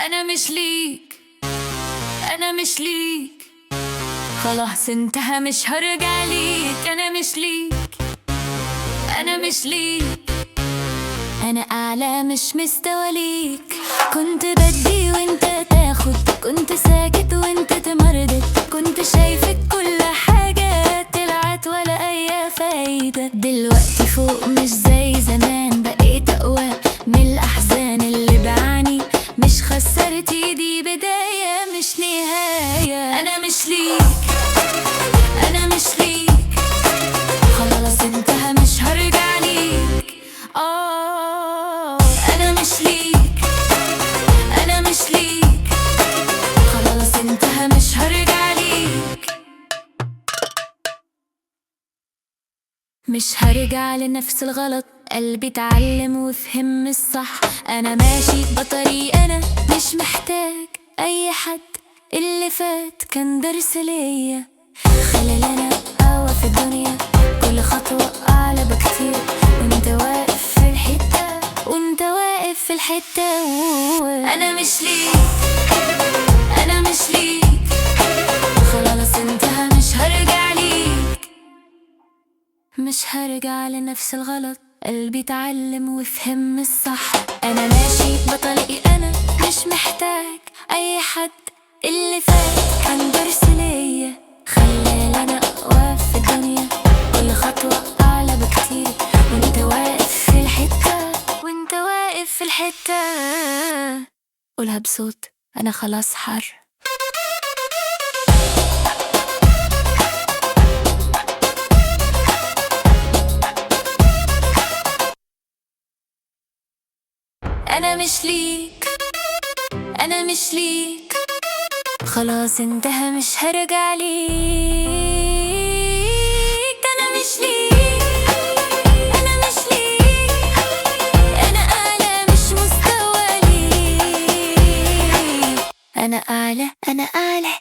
أنا مش ليك، أنا مش ليك، خلاص انتهى مش هرجع ليك. أنا مش ليك، أنا مش ليك، أنا أعلى مش مستوى ليك. كنت بدي وانت تاخد، كنت ساكت وانت تمردد، كنت شايفك كل حاجة طلعت ولا أي فايدة. دلوقتي فوق مش زي زمان، بقيت أقوى من الأحزان اللي بعاني. مش خسرت ايدي بداية مش نهاية. أنا مش ليك، أنا مش ليك، خلاص انتهى مش هرجع ليك. أنا مش ليك، أنا مش ليك، خلاص انتهى مش هرجع ليك. مش هرجع لنفس الغلط، قلبي اتعلم وفهم الصح. أنا ماشي بطريق، أنا مش محتاج أي حد. اللي فات كان درس ليا، خلاني أقوى في الدنيا. كل خطوة أعلى بكتير، وانت واقف في الحتة، وانت واقف في الحتة. أنا مش ليك، أنا مش ليك، خلاص انتهى مش هرجع ليك. مش هرجع لنفس الغلط، قلبي اتعلم وفهم الصح. أنا ماشي بطريقي، أنا مش محتاج أي حد. اللي فات كان درس ليا، خلاني أنا أقوى في الدنيا. كل خطوة أعلى بكتير، وانت واقف في الحتة، وانت واقف في الحتة. قولها بصوت، أنا خلاص حر. أنا مش ليك، أنا مش ليك، خلاص انتهى مش هرجع ليك. أنا مش ليك، أنا مش ليك، أنا أعلى مش مستوى ليك. أنا أعلى، أنا أعلى.